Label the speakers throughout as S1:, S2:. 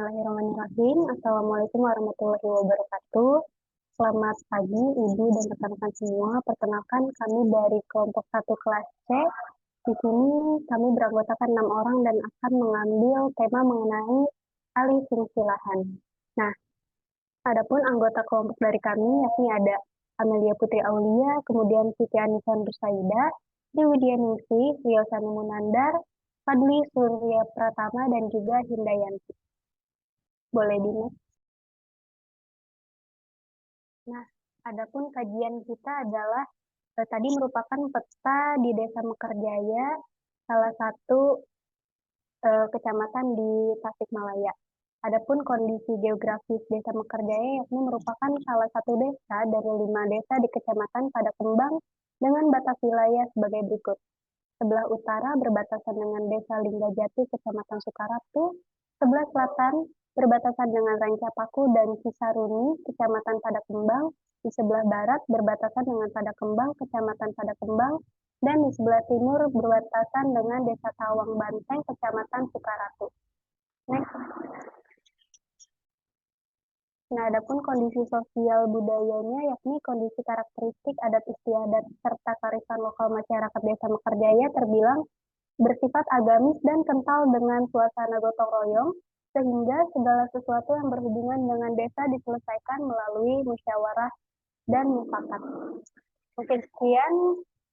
S1: Bismillahirrahmanirrahim. Assalamualaikum warahmatullahi wabarakatuh. Selamat pagi, Ibu dan rekan-rekan semua. Perkenalkan, kami dari kelompok 1 kelas C. Di sini kami beranggotakan 6 orang dan akan mengambil tema mengenai alih fungsi lahan. Nah, adapun anggota kelompok dari kami yakni ada Amelia Putri Aulia, kemudian Siti Anissa Nursaida, Widya Ningsih, Rio Sani Munandar, Fadli Surya Pratama, dan juga Hindayanti. Boleh di next. Nah, adapun kajian kita adalah tadi merupakan peta di Desa Mekarjaya, salah satu kecamatan di Tasikmalaya. Adapun kondisi geografis Desa Mekarjaya yakni merupakan salah satu desa dari 5 desa di Kecamatan Padakembang dengan batas wilayah sebagai berikut. Sebelah utara berbatasan dengan Desa Linggajati, Kecamatan Sukaratu. Sebelah selatan berbatasan dengan Rancapaku dan Cisaruni, Kecamatan Padakembang. Di sebelah barat berbatasan dengan Padakembang, Kecamatan Padakembang. Dan di sebelah timur berbatasan dengan Desa Tawang Banteng, Kecamatan Sukaratu. Next. Nah, adapun kondisi sosial budayanya yakni kondisi karakteristik adat istiadat serta kearifan lokal masyarakat Desa Mekarjaya terbilang bersifat agamis dan kental dengan suasana gotong royong, sehingga segala sesuatu yang berhubungan dengan desa diselesaikan melalui musyawarah dan mufakat. Oke, sekian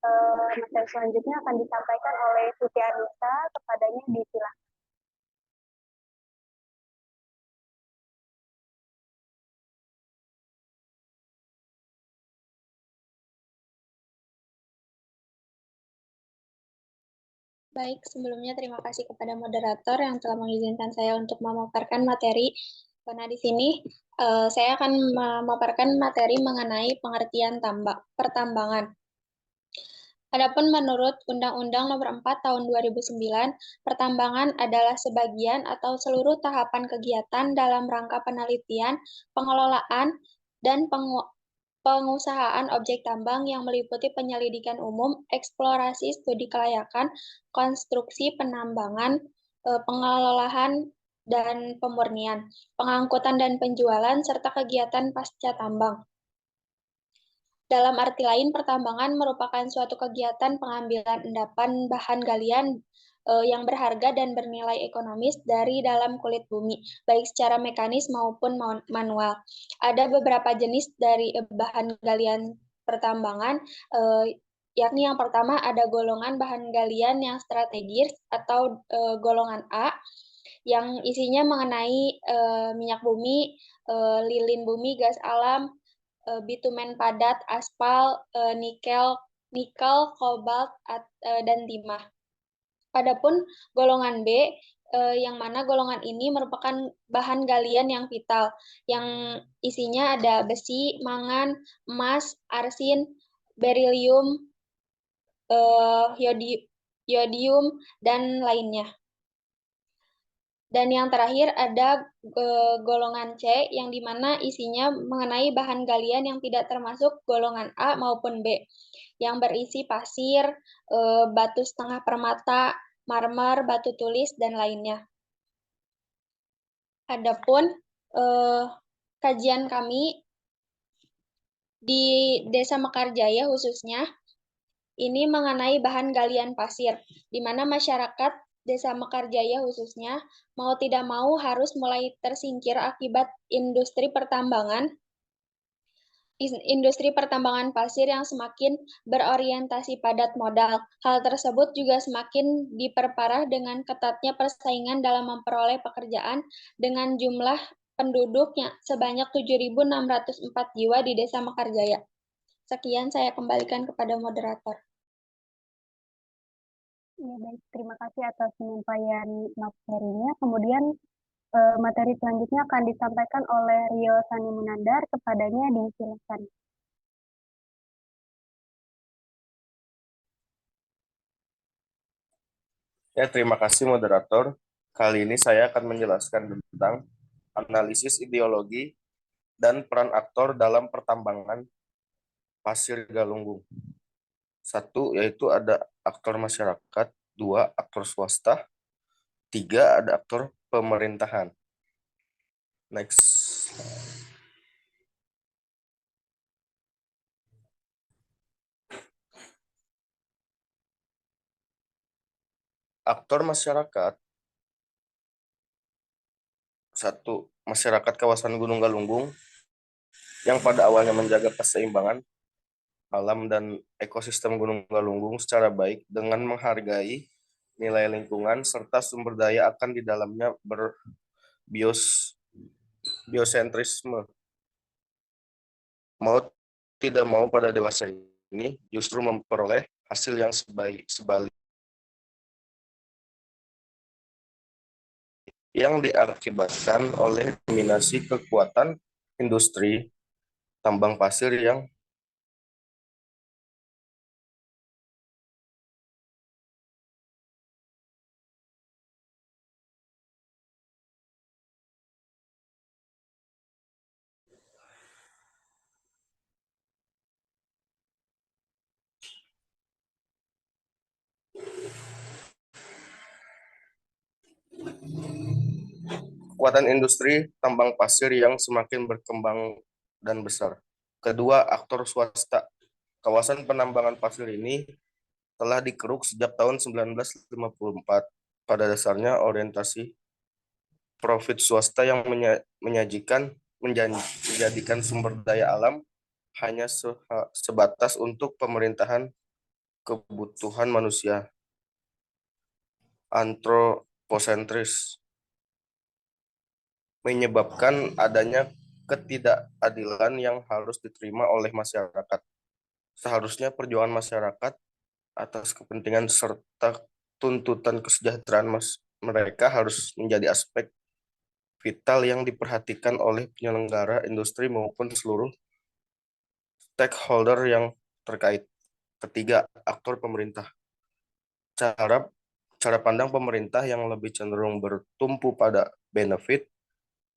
S1: materi selanjutnya akan disampaikan oleh Siti Anissa, kepadanya disilakan.
S2: Baik, sebelumnya terima kasih kepada moderator yang telah mengizinkan saya untuk memaparkan materi. Karena di sini saya akan memaparkan materi mengenai pengertian pertambangan. Adapun menurut Undang-Undang Nomor 4 Tahun 2009, pertambangan adalah sebagian atau seluruh tahapan kegiatan dalam rangka penelitian, pengelolaan, dan pengusahaan objek tambang yang meliputi penyelidikan umum, eksplorasi, studi kelayakan, konstruksi penambangan, pengelolaan dan pemurnian, pengangkutan dan penjualan, serta kegiatan pasca tambang. Dalam arti lain, pertambangan merupakan suatu kegiatan pengambilan endapan bahan galian yang berharga dan bernilai ekonomis dari dalam kulit bumi, baik secara mekanis maupun manual. Ada beberapa jenis dari bahan galian pertambangan, yakni yang pertama ada golongan bahan galian yang strategis atau golongan A, yang isinya mengenai minyak bumi, lilin bumi, gas alam, bitumen padat, aspal, nikel, kobalt, dan timah. Adapun golongan B, yang mana golongan ini merupakan bahan galian yang vital, yang isinya ada besi, mangan, emas, arsin, berilium, yodium, dan lainnya. Dan yang terakhir ada golongan C, yang dimana isinya mengenai bahan galian yang tidak termasuk golongan A maupun B, yang berisi pasir, batu setengah permata, marmer, batu tulis, dan lainnya. Adapun kajian kami di Desa Mekarjaya khususnya, ini mengenai bahan galian pasir, di mana masyarakat Desa Mekarjaya khususnya mau tidak mau harus mulai tersingkir akibat industri pertambangan pasir yang semakin berorientasi padat modal. Hal tersebut juga semakin diperparah dengan ketatnya persaingan dalam memperoleh pekerjaan dengan jumlah penduduk yang sebanyak 7.604 jiwa di Desa Mekarjaya. Sekian, saya kembalikan kepada moderator.
S1: Ya, baik. Terima kasih atas penyampaian materinya. Kemudian materi selanjutnya akan disampaikan oleh Rio Sani Munandar, kepadanya disilakan.
S3: Ya, terima kasih moderator. Kali ini saya akan menjelaskan tentang analisis ideologi dan peran aktor dalam pertambangan pasir Galunggung. 1, yaitu ada aktor masyarakat, 2, aktor swasta, 3, ada aktor pemerintahan. Next. Aktor masyarakat. Satu, masyarakat kawasan Gunung Galunggung yang pada awalnya menjaga keseimbangan alam dan ekosistem Gunung Galunggung secara baik dengan menghargai nilai lingkungan serta sumber daya akan di dalamnya biosentrisme. Mau tidak mau pada dewasa ini justru memperoleh hasil yang sebalik yang diakibatkan oleh dominasi kekuatan industri tambang pasir yang kekuatan industri tambang pasir yang semakin berkembang dan besar. Kedua, aktor swasta. Kawasan penambangan pasir ini telah dikeruk sejak tahun 1954. Pada dasarnya, orientasi profit swasta yang menjadikan sumber daya alam hanya sebatas untuk pemerintahan kebutuhan manusia. Antroposentris menyebabkan adanya ketidakadilan yang harus diterima oleh masyarakat. Seharusnya perjuangan masyarakat atas kepentingan serta tuntutan kesejahteraan mereka harus menjadi aspek vital yang diperhatikan oleh penyelenggara industri maupun seluruh stakeholder yang terkait. Ketiga, aktor pemerintah. Cara cara pandang pemerintah yang lebih cenderung bertumpu pada benefit,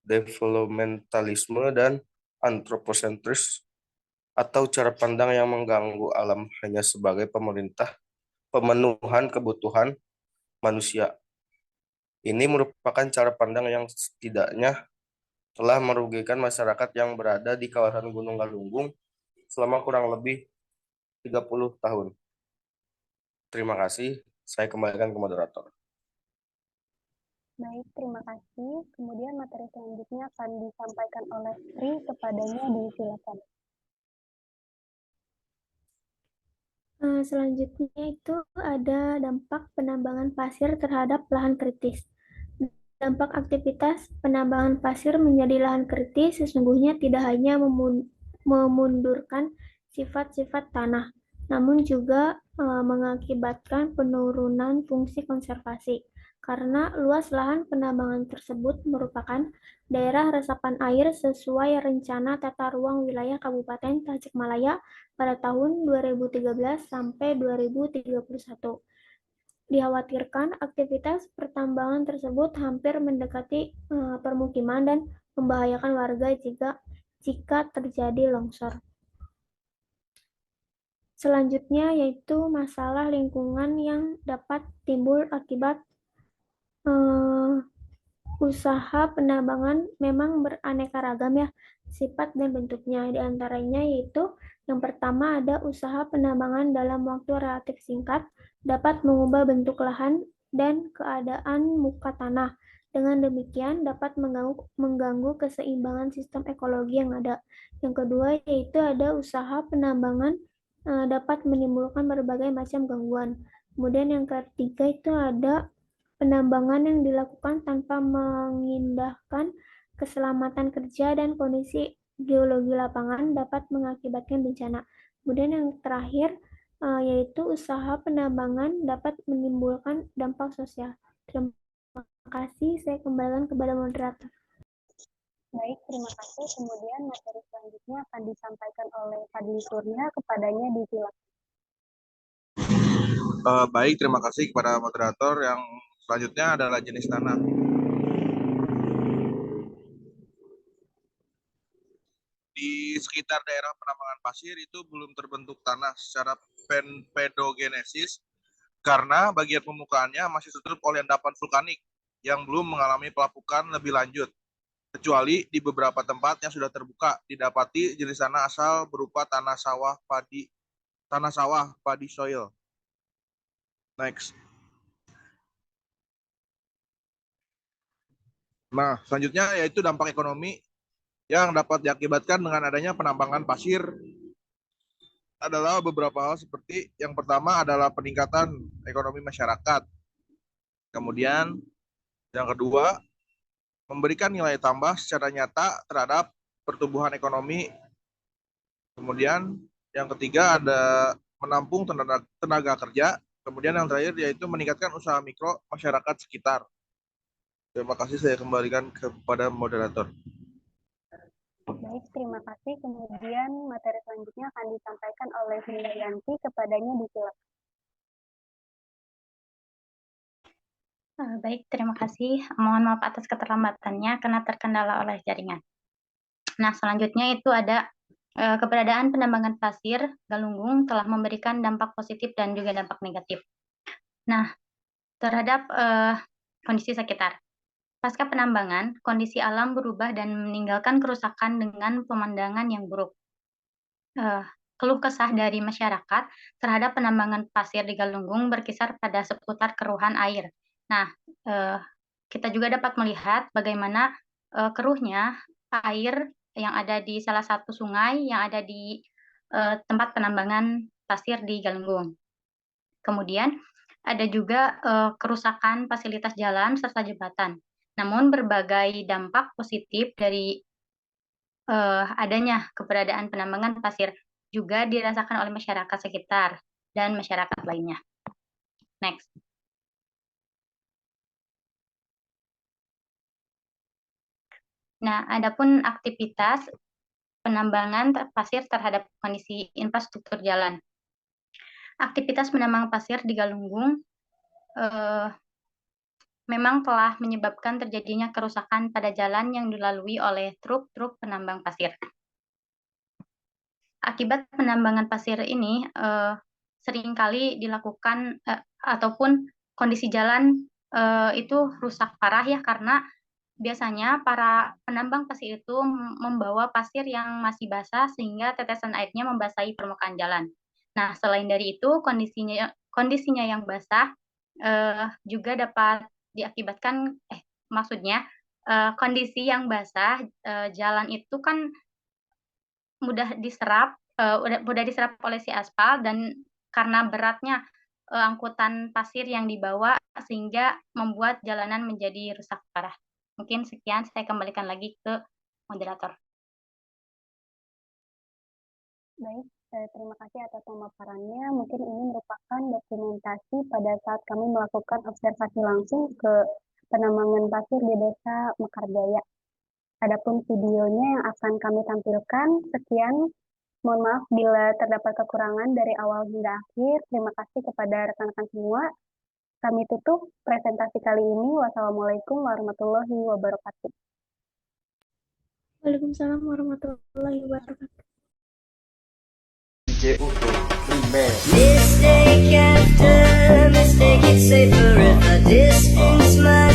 S3: developmentalisme, dan antroposentris, atau cara pandang yang mengganggu alam hanya sebagai pemenuhan kebutuhan manusia. Ini merupakan cara pandang yang setidaknya telah merugikan masyarakat yang berada di kawasan Gunung Galunggung selama kurang lebih 30 tahun. Terima kasih. Saya kembalikan ke moderator.
S1: Baik, terima kasih. Kemudian materi selanjutnya akan disampaikan oleh Sri, kepadanya disilakan.
S4: Selanjutnya itu ada dampak penambangan pasir terhadap lahan kritis. Dampak aktivitas penambangan pasir menjadi lahan kritis sesungguhnya tidak hanya memundurkan sifat-sifat tanah, namun juga mengakibatkan penurunan fungsi konservasi. Karena luas lahan penambangan tersebut merupakan daerah resapan air sesuai rencana tata ruang wilayah Kabupaten Tasikmalaya pada tahun 2013 sampai 2031. Dikhawatirkan aktivitas pertambangan tersebut hampir mendekati permukiman dan membahayakan warga jika terjadi longsor. Selanjutnya yaitu masalah lingkungan yang dapat timbul akibat usaha penambangan memang beraneka ragam ya sifat dan bentuknya. Di antaranya yaitu yang pertama ada usaha penambangan dalam waktu relatif singkat dapat mengubah bentuk lahan dan keadaan muka tanah. Dengan demikian dapat mengganggu keseimbangan sistem ekologi yang ada. Yang kedua yaitu ada usaha penambangan dapat menimbulkan berbagai macam gangguan. Kemudian yang ketiga itu ada penambangan yang dilakukan tanpa mengindahkan keselamatan kerja dan kondisi geologi lapangan dapat mengakibatkan bencana. Kemudian yang terakhir yaitu usaha penambangan dapat menimbulkan dampak sosial. Terima kasih, saya kembalikan kepada moderator.
S1: Baik, terima kasih. Kemudian materi selanjutnya akan disampaikan oleh Fadli Surya, kepadanya disilakan.
S5: Baik, terima kasih kepada moderator. Yang selanjutnya adalah jenis tanah. Di sekitar daerah penambangan pasir itu belum terbentuk tanah secara pedogenesis karena bagian permukaannya masih tertutup oleh endapan vulkanik yang belum mengalami pelapukan lebih lanjut. kecuali di beberapa tempat yang sudah terbuka didapati jenis tanah asal berupa tanah sawah padi soil. Next. Nah, selanjutnya yaitu dampak ekonomi yang dapat diakibatkan dengan adanya penambangan pasir adalah beberapa hal seperti yang pertama adalah peningkatan ekonomi masyarakat. Kemudian yang kedua, memberikan nilai tambah secara nyata terhadap pertumbuhan ekonomi. Kemudian yang ketiga ada menampung tenaga kerja. Kemudian yang terakhir yaitu meningkatkan usaha mikro masyarakat sekitar. Terima kasih, saya kembalikan kepada moderator.
S1: Baik, terima kasih. Kemudian materi selanjutnya akan disampaikan oleh Hindayanti, kepadanya disilakan.
S6: Baik, terima kasih. Mohon maaf atas keterlambatannya karena terkendala oleh jaringan. Nah, selanjutnya itu ada keberadaan penambangan pasir Galunggung telah memberikan dampak positif dan juga dampak negatif. Nah, terhadap kondisi sekitar. Pasca penambangan, kondisi alam berubah dan meninggalkan kerusakan dengan pemandangan yang buruk. Keluh kesah dari masyarakat terhadap penambangan pasir di Galunggung berkisar pada seputar keruhan air. Nah, kita juga dapat melihat bagaimana keruhnya air yang ada di salah satu sungai yang ada di tempat penambangan pasir di Galunggung. Kemudian ada juga kerusakan fasilitas jalan serta jembatan. Namun berbagai dampak positif dari adanya keberadaan penambangan pasir juga dirasakan oleh masyarakat sekitar dan masyarakat lainnya. Next. Nah, adapun aktivitas penambangan pasir terhadap kondisi infrastruktur jalan. Aktivitas menambang pasir di Galunggung memang telah menyebabkan terjadinya kerusakan pada jalan yang dilalui oleh truk-truk penambang pasir. Akibat penambangan pasir ini seringkali dilakukan ataupun kondisi jalan itu rusak parah ya, karena biasanya para penambang pasir itu membawa pasir yang masih basah sehingga tetesan airnya membasahi permukaan jalan. Nah, selain dari itu kondisinya yang basah juga dapat diakibatkan kondisi yang basah jalan itu kan mudah diserap oleh si aspal, dan karena beratnya angkutan pasir yang dibawa sehingga membuat jalanan menjadi rusak parah. Mungkin sekian, saya kembalikan lagi ke moderator.
S1: Baik, terima kasih atas pemaparannya. Mungkin ini merupakan dokumentasi pada saat kami melakukan observasi langsung ke penambangan pasir di Desa Mekarjaya. Adapun videonya yang akan kami tampilkan, sekian. Mohon maaf bila terdapat kekurangan dari awal hingga akhir. Terima kasih kepada rekan-rekan semua. Kami tutup presentasi kali ini. Wassalamualaikum warahmatullahi wabarakatuh.
S4: Waalaikumsalam warahmatullahi wabarakatuh.
S7: Mistake after mistake, it's safer if I distance myself.